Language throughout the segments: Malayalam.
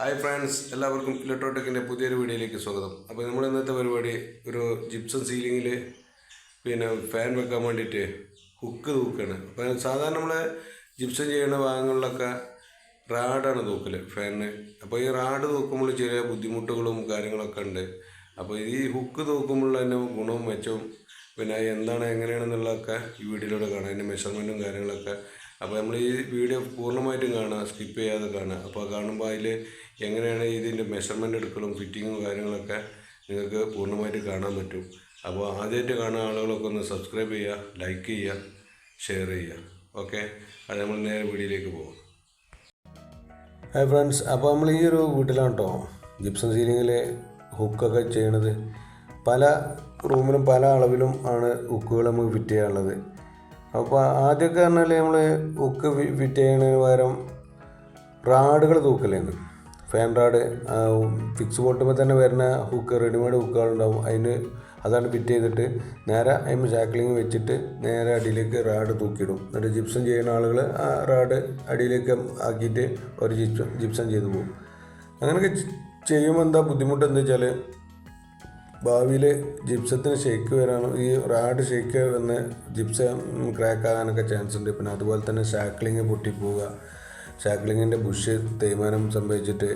ഹായ് ഫ്രണ്ട്സ്, എല്ലാവർക്കും ഇലക്ട്രോടെക്കിൻ്റെ പുതിയൊരു വീഡിയോയിലേക്ക് സ്വാഗതം. അപ്പോൾ നമ്മൾ ഇന്നത്തെ പരിപാടി ഒരു ജിപ്സം സീലിങ്ങിൽ ഫാൻ വെക്കാൻ വേണ്ടിയിട്ട് ഹുക്ക് തൂക്കുകയാണ്. അപ്പോൾ സാധാരണ നമ്മൾ ജിപ്സം ചെയ്യുന്ന ഭാഗങ്ങളിലൊക്കെ റാഡാണ് തൂക്കൽ ഫാനിന്. അപ്പോൾ ഈ റാഡ് തൂക്കുമ്പോൾ ചെറിയ ബുദ്ധിമുട്ടുകളും കാര്യങ്ങളൊക്കെ ഉണ്ട്. അപ്പോൾ ഈ ഹുക്ക് തൂക്കുമ്പോൾ തന്നെ ഗുണവും മെച്ചവും എന്താണ് എങ്ങനെയാണെന്നുള്ളതൊക്കെ ഈ വീഡിയോയിലൂടെ കാണാം, അതിൻ്റെ മെഷർമെൻറ്റും കാര്യങ്ങളൊക്കെ. അപ്പോൾ നമ്മൾ ഈ വീഡിയോ പൂർണ്ണമായിട്ടും കാണുക, സ്കിപ്പ് ചെയ്യാതെ കാണുക. അപ്പോൾ കാണുമ്പോൾ അതിൽ എങ്ങനെയാണ് ഇതിൻ്റെ മെഷർമെൻ്റ് എടുക്കലും ഫിറ്റിങ്ങും കാര്യങ്ങളൊക്കെ നിങ്ങൾക്ക് പൂർണ്ണമായിട്ട് കാണാൻ പറ്റും. അപ്പോൾ ആദ്യമായിട്ട് കാണുന്ന ആളുകളൊക്കെ ഒന്ന് സബ്സ്ക്രൈബ് ചെയ്യുക, ലൈക്ക് ചെയ്യുക, ഷെയർ ചെയ്യുക. ഓക്കെ, അത് നമ്മൾ നേരെ വീഡിയോയിലേക്ക് പോകും. ഹായ് ഫ്രണ്ട്സ്, അപ്പോൾ നമ്മൾ ഈ ഒരു വീട്ടിലാണ് കേട്ടോ ജിപ്സം സീലിങ്ങിൽ ഹുക്കൊക്കെ ചെയ്യണത്. പല റൂമിലും പല അളവിലും ആണ് ഹുക്കുകൾ നമുക്ക് ഫിറ്റ് ചെയ്യാനുള്ളത്. അപ്പോൾ ആദ്യമൊക്കെ പറഞ്ഞാൽ നമ്മൾ ഹുക്ക് ഫിറ്റ് ചെയ്യുന്നതിന് പകരം റാഡുകൾ തൂക്കലാണ്. ഫാൻ റാഡ് ഫിക്സ് ബോട്ടുമ്പോൾ തന്നെ വരുന്ന ഹുക്ക്, റെഡിമെയ്ഡ് ഹുക്കുകളുണ്ടാവും, അതാണ് ഫിറ്റ് ചെയ്തിട്ട് നേരെ അതിന് ഷാക്ലിങ് വെച്ചിട്ട് നേരെ അടിയിലേക്ക് റാഡ് തൂക്കിയിടും. എന്നിട്ട് ജിപ്സം ചെയ്യുന്ന ആളുകൾ ആ റാഡ് അടിയിലേക്ക് ആക്കിയിട്ട് ഒരു ജിപ്സം ചെയ്തു പോകും. അങ്ങനെയൊക്കെ ചെയ്യുമ്പോൾ എന്താ ബുദ്ധിമുട്ട് എന്താ വെച്ചാൽ ഭാവിയിൽ ജിപ്സത്തിന് ഷേക്ക് വരാനും ഈ റാഡ് ഷേക്ക് വന്ന് ജിപ്സം ക്രാക്ക് ആകാനൊക്കെ ചാൻസ് ഉണ്ട്. പിന്നെ അതുപോലെ തന്നെ ഷാക്ലിങ് പൊട്ടിപ്പോവുക, ഷാക്ലിങ്ങിൻ്റെ ബുഷ് തേയ്മാനം സംഭവിച്ചിട്ട്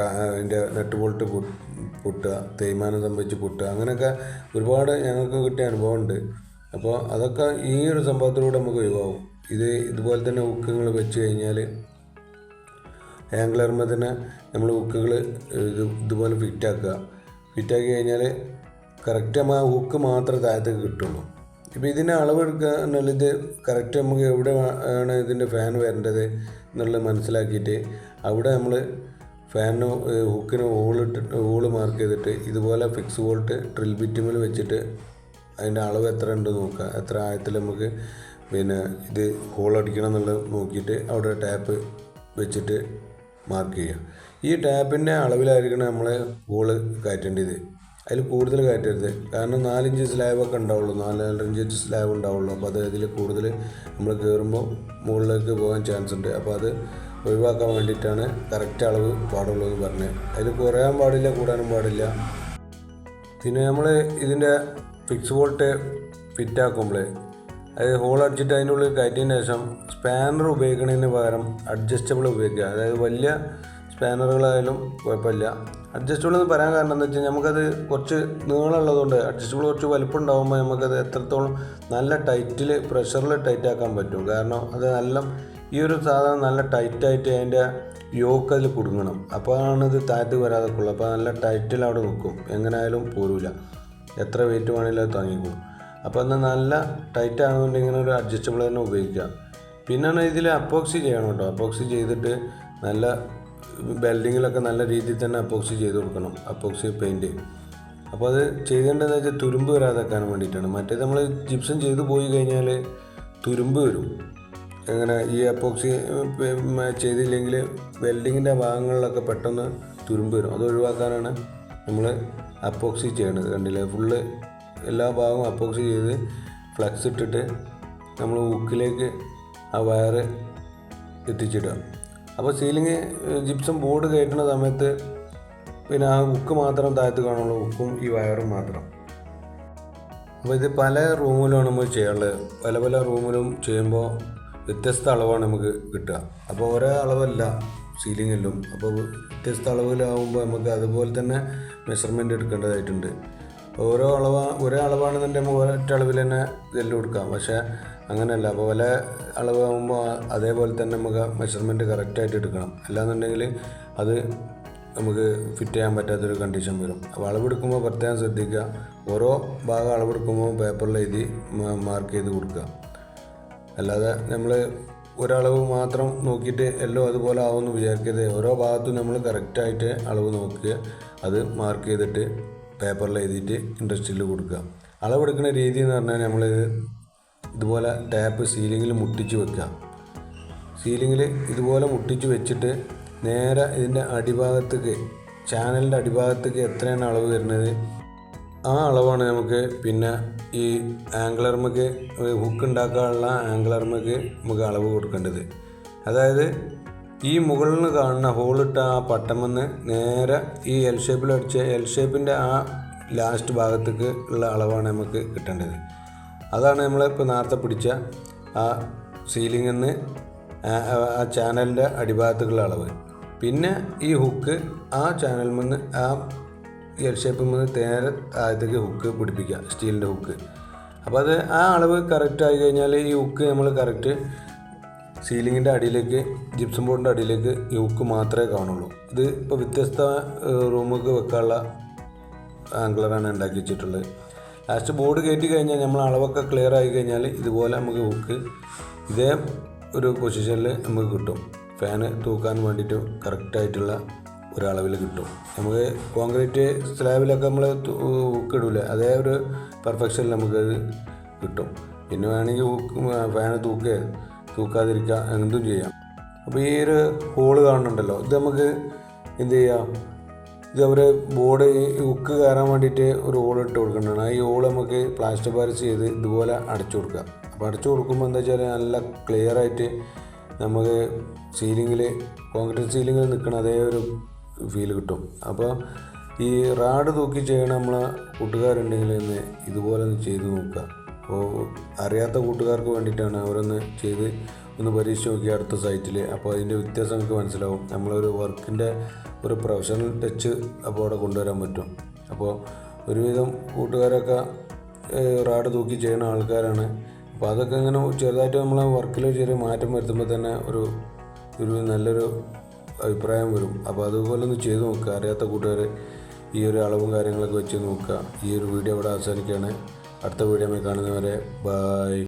അതിൻ്റെ നെറ്റ് ബോൾട്ട് പൊട്ടുക, തേയ്മാനം സംഭവിച്ച് പൊട്ടുക, അങ്ങനെയൊക്കെ ഒരുപാട് ഞങ്ങൾക്ക് കിട്ടിയ അനുഭവമുണ്ട്. അപ്പോൾ അതൊക്കെ ഈ ഒരു സംഭവത്തിലൂടെ നമുക്ക് ഒഴിവാകും. ഇതുപോലെ തന്നെ ഹുക്കുകൾ വെച്ച് കഴിഞ്ഞാൽ ആംഗ്ലർമ തന്നെ നമ്മൾ ഹുക്കുകൾ ഇതുപോലെ ഫിറ്റാക്കി കഴിഞ്ഞാൽ കറക്റ്റ് നമ്മൾ ആ ഹുക്ക് മാത്രമേ താഴത്തേക്ക് കിട്ടുള്ളൂ. ഇപ്പോൾ ഇതിൻ്റെ അളവെടുക്കുക എന്നാൽ ഇത് കറക്റ്റ് നമുക്ക് എവിടെ ആണ് ഇതിൻ്റെ ഫാൻ വരേണ്ടത് എന്നുള്ളത് മനസ്സിലാക്കിയിട്ട് അവിടെ നമ്മൾ ഫാനിന് ഹുക്കിന് ഹോള് മാർക്ക് ചെയ്തിട്ട് ഇതുപോലെ ഫിക്സ് ബോൾട്ട് ഡ്രിൽ ബിറ്റുമിൽ വെച്ചിട്ട് അതിൻ്റെ അളവ് എത്ര ഉണ്ട് നോക്കുക, എത്ര ആഴത്തിൽ നമുക്ക് ഇത് ഹോൾ അടിക്കണം എന്നുള്ളത് നോക്കിയിട്ട് അവിടെ ടാപ്പ് വെച്ചിട്ട് മാർക്ക് ചെയ്യുക. ഈ ടാപ്പിൻ്റെ അളവിലായിരിക്കണം നമ്മൾ ഹോള് കയറ്റേണ്ടത്. അതിൽ കൂടുതൽ കയറ്റരുത്, കാരണം 4 ഇഞ്ച് സ്ലാബൊക്കെ ഉണ്ടാവുള്ളൂ, 4 ഇഞ്ച് സ്ലാബ് ഉണ്ടാവുള്ളൂ. അപ്പോൾ അതിൽ കൂടുതൽ നമ്മൾ കയറുമ്പോൾ മുകളിലേക്ക് പോകാൻ ചാൻസ് ഉണ്ട്. അപ്പോൾ അത് ഒഴിവാക്കാൻ വേണ്ടിയിട്ടാണ് കറക്റ്റ് അളവ് പാടുള്ളൂ എന്ന് പറഞ്ഞത്. അതിൽ കുറയാൻ പാടില്ല, കൂടാനും പാടില്ല. പിന്നെ നമ്മൾ ഇതിൻ്റെ ഫിക്സ് ബോൾട്ട് ഫിറ്റാക്കുമ്പോൾ അത് ഹോൾ അടിച്ചിട്ട് അതിൻ്റെ ഉള്ളിൽ കയറ്റിയതിന് ശേഷം സ്പാനർ ഉപയോഗിക്കുന്നതിന് പകരം അഡ്ജസ്റ്റബിൾ ഉപയോഗിക്കുക. അതായത് വലിയ സ്പാനറുകളായാലും കുഴപ്പമില്ല. അഡ്ജസ്റ്റബിൾ എന്ന് പറയാൻ കാരണം എന്താ വെച്ചാൽ നമുക്കത് കുറച്ച് നീളമുള്ളതുകൊണ്ട് അഡ്ജസ്റ്റബിൾ കുറച്ച് വലിപ്പം ഉണ്ടാകുമ്പോൾ നമുക്കത് എത്രത്തോളം നല്ല ടൈറ്റിൽ പ്രഷറിൽ ടൈറ്റാക്കാൻ പറ്റും. കാരണം അത് ഈ ഒരു സാധനം നല്ല ടൈറ്റായിട്ട് അതിൻ്റെ യോക്ക് അതിൽ കുടുങ്ങണം. അപ്പോഴാണ് ഇത് താഴ്ത്തി വരാതൊക്കെ ഉള്ളൂ. അപ്പോൾ നല്ല ടൈറ്റിൽ അവിടെ നിൽക്കും, എങ്ങനെയായാലും പോരില്ല, എത്ര വെയിറ്റ് വേണമെങ്കിലും അത് താങ്ങിക്കും. അപ്പോൾ എന്നാൽ നല്ല ടൈറ്റ് ആകുന്നുണ്ടെങ്കിൽ ഇങ്ങനെ ഒരു അഡ്ജസ്റ്റബിൾ തന്നെ ഉപയോഗിക്കുക. പിന്നെയാണ് ഇതിൽ അപ്പോക്സി ചെയ്യണം കേട്ടോ. അപ്പോക്സി ചെയ്തിട്ട് നല്ല ബെൽഡിങ്ങിലൊക്കെ നല്ല രീതിയിൽ തന്നെ അപ്പോക്സി ചെയ്ത് കൊടുക്കണം, അപ്പോക്സി പെയിൻറ്റ്. അപ്പോൾ അത് ചെയ്തേണ്ടതെന്ന് വെച്ചാൽ തുരുമ്പ് വരാതെക്കാൻ വേണ്ടിയിട്ടാണ്. മറ്റേത് നമ്മൾ ജിപ്സം ചെയ്ത് പോയി കഴിഞ്ഞാൽ തുരുമ്പ് വരും. എങ്ങനെ ഈ അപ്പോക്സി ചെയ്തില്ലെങ്കിൽ വെൽഡിങ്ങിൻ്റെ ഭാഗങ്ങളിലൊക്കെ പെട്ടെന്ന് തുരുമ്പ് വരും. അത് ഒഴിവാക്കാനാണ് നമ്മൾ അപ്പോക്സി ചെയ്യണത്. കണ്ടില്ലേ, ഫുള്ള് എല്ലാ ഭാഗവും അപ്പോക്സി ചെയ്ത് ഫ്ലക്സ് ഇട്ടിട്ട് നമ്മൾ ഹുക്കിലേക്ക് ആ വയറ് എത്തിച്ചിടുക. അപ്പോൾ സീലിങ് ജിപ്സം ബോർഡ് കയറ്റുന്ന സമയത്ത് ആ ഹുക്ക് മാത്രം താഴത്ത് കാണുള്ളൂ, ഹുക്കും ഈ വയറും മാത്രം. അപ്പോൾ ഇത് പല റൂമിലാണ് നമ്മൾ ചെയ്യാറുള്ളത്. പല റൂമിലും ചെയ്യുമ്പോൾ വ്യത്യസ്ത അളവാണ് നമുക്ക് കിട്ടുക. അപ്പോൾ ഒരേ അളവല്ല സീലിങ്ങിലും. അപ്പോൾ വ്യത്യസ്ത അളവിലാവുമ്പോൾ നമുക്ക് അതുപോലെ തന്നെ മെഷർമെൻറ്റ് എടുക്കേണ്ടതായിട്ടുണ്ട്. ഒരേ അളവാണെന്നുണ്ടെങ്കിൽ നമുക്ക് ഒരൊറ്റ അളവിൽ തന്നെ ഇതെല്ലാം കൊടുക്കാം. പക്ഷേ അങ്ങനെയല്ല. അപ്പോൾ പല അളവാകുമ്പോൾ അതേപോലെ തന്നെ നമുക്ക് മെഷർമെൻറ്റ് കറക്റ്റായിട്ട് എടുക്കണം. അല്ലാന്നുണ്ടെങ്കിൽ അത് നമുക്ക് ഫിറ്റ് ചെയ്യാൻ പറ്റാത്തൊരു കണ്ടീഷൻ വരും. അപ്പോൾ അളവെടുക്കുമ്പോൾ പ്രത്യേകം ശ്രദ്ധിക്കുക. ഓരോ ഭാഗം അളവെടുക്കുമ്പോൾ പേപ്പറിൽ എഴുതി മാർക്ക് ചെയ്ത് കൊടുക്കുക. അല്ലാതെ നമ്മൾ ഒരളവ് മാത്രം നോക്കിയിട്ട് എല്ലാം അതുപോലെ ആവുമെന്ന് വിചാരിക്കരുത്. ഓരോ ഭാഗത്തും നമ്മൾ കറക്റ്റായിട്ട് അളവ് നോക്കുക, അത് മാർക്ക് ചെയ്തിട്ട് പേപ്പറിൽ എഴുതിയിട്ട് ഇൻഡസ്ട്രിയിൽ കൊടുക്കുക. അളവെടുക്കുന്ന രീതി എന്ന് പറഞ്ഞാൽ നമ്മൾ ഇതുപോലെ ടാപ്പ് സീലിങ്ങിൽ മുട്ടിച്ച് വെക്കുക. സീലിങ്ങിൽ ഇതുപോലെ മുട്ടിച്ച് വെച്ചിട്ട് നേരെ ഇതിൻ്റെ അടിഭാഗത്തേക്ക്, ചാനലിൻ്റെ അടിഭാഗത്തേക്ക് എത്രയാണ് അളവ് വരുന്നത് ആ അളവാണ് നമുക്ക് പിന്നെ ഈ ആംഗ്ലർമക്ക് ഹുക്ക് ഉണ്ടാക്കാനുള്ള ആംഗ്ലർമക്ക് നമുക്ക് അളവ് കൊടുക്കേണ്ടത്. അതായത് ഈ മുകളിൽ നിന്ന് കാണുന്ന ഹോളിട്ട ആ പട്ടമെന്ന് നേരെ ഈ എൽ ഷേപ്പിലടിച്ച എൽ ഷേപ്പിൻ്റെ ആ ലാസ്റ്റ് ഭാഗത്തേക്ക് ഉള്ള അളവാണ് നമുക്ക് കിട്ടേണ്ടത്. അതാണ് നമ്മളിപ്പോൾ നേരത്തെ പിടിച്ച ആ സീലിങ്ങിൽ നിന്ന് ആ ചാനലിൻ്റെ അടിഭാഗത്തേക്കുള്ള അളവ്. പിന്നെ ഈ ഹുക്ക് ആ ചാനലിൽ നിന്ന് ആ എൽ ഷേപ്പിൽ നിന്ന് നേരെ ആദ്യത്തേക്ക് ഹുക്ക് പിടിപ്പിക്കുക, സ്റ്റീലിൻ്റെ ഹുക്ക്. അപ്പോൾ അത് ആ അളവ് കറക്റ്റ് ആയി കഴിഞ്ഞാൽ ഈ ഹുക്ക് നമ്മൾ കറക്റ്റ് സീലിങ്ങിൻ്റെ അടിയിലേക്ക്, ജിപ്സം ബോർഡിൻ്റെ അടിയിലേക്ക് ഈ ഹുക്ക് മാത്രമേ കാണുള്ളൂ. ഇത് ഇപ്പോൾ വ്യത്യസ്ത റൂമുകൾക്ക് വെക്കാനുള്ള ആംഗ്ലറാണ് ഉണ്ടാക്കി വെച്ചിട്ടുള്ളത്. ലാസ്റ്റ് ബോർഡ് കയറ്റി കഴിഞ്ഞാൽ നമ്മൾ അളവൊക്കെ ക്ലിയർ ആയി കഴിഞ്ഞാൽ ഇതുപോലെ നമുക്ക് ഹുക്ക് ഇതേ ഒരു പൊസിഷനിൽ നമുക്ക് കിട്ടും. ഫാന് തൂക്കാൻ വേണ്ടിയിട്ട് കറക്റ്റായിട്ടുള്ള ഒരളവിൽ കിട്ടും. നമുക്ക് കോൺക്രീറ്റ് സ്ലാബിലൊക്കെ നമ്മൾ ഹുക്ക് ഇടൂലേ, അതേ ഒരു പെർഫെക്ഷനിൽ നമുക്കത് കിട്ടും. പിന്നെ വേണമെങ്കിൽ ഹുക്ക് ഫാന് തൂക്കാതിരിക്കുക, എന്തും ചെയ്യാം. അപ്പോൾ ഈ ഒരു ഹോള് കാണുന്നുണ്ടല്ലോ, ഇത് നമുക്ക് എന്ത് ചെയ്യാം, ഇത് അവർ ബോർഡ് ഹുക്ക് കയറാൻ വേണ്ടിയിട്ട് ഒരു ഹോൾ ഇട്ട് കൊടുക്കേണ്ടതാണ്. ഈ ഹോൾ നമുക്ക് പ്ലാസ്റ്റർ പാരിസ് ചെയ്ത് ഇതുപോലെ അടച്ചു കൊടുക്കുക. അപ്പോൾ അടച്ചു കൊടുക്കുമ്പോൾ എന്താ വെച്ചാൽ നല്ല ക്ലിയറായിട്ട് നമുക്ക് സീലിങ്ങിൽ, കോൺക്രീറ്റ് സീലിങ്ങിൽ നിൽക്കുന്ന അതേ ഒരു ഫീൽ കിട്ടും. അപ്പോൾ ഈ റാഡ് തൂക്കി ചെയ്യണ നമ്മളെ കൂട്ടുകാരുണ്ടെങ്കിൽ ഒന്ന് ഇതുപോലെ ഒന്ന് ചെയ്ത് നോക്കുക. അപ്പോൾ അറിയാത്ത കൂട്ടുകാർക്ക് വേണ്ടിയിട്ടാണ് അവരൊന്ന് ചെയ്ത് ഒന്ന് പരീക്ഷിച്ച് നോക്കി അടുത്ത സൈറ്റിൽ. അപ്പോൾ അതിൻ്റെ വ്യത്യാസം നമുക്ക് മനസ്സിലാവും. നമ്മളൊരു വർക്കിൻ്റെ ഒരു പ്രൊഫഷണൽ ടച്ച് അപ്പോൾ അവിടെ കൊണ്ടുവരാൻ പറ്റും. അപ്പോൾ ഒരുവിധം കൂട്ടുകാരൊക്കെ റാഡ് തൂക്കി ചെയ്യുന്ന ആൾക്കാരാണ്. അപ്പോൾ അതൊക്കെ ഇങ്ങനെ ചെറുതായിട്ട് നമ്മളെ വർക്കിൽ ചെറിയ മാറ്റം വരുത്തുമ്പോൾ തന്നെ ഒരു നല്ലൊരു അഭിപ്രായം വരും. അപ്പോൾ അതുപോലെ ഒന്ന് ചെയ്ത് നോക്കുക. അറിയാത്ത കൂട്ടുകാർ ഈ ഒരു അളവും കാര്യങ്ങളൊക്കെ വെച്ച് നോക്കുക. ഈ ഒരു വീഡിയോ ഇവിടെ അവസാനിക്കുകയാണ്. അടുത്ത വീഡിയോ കാണുന്നവരെ ബൈ.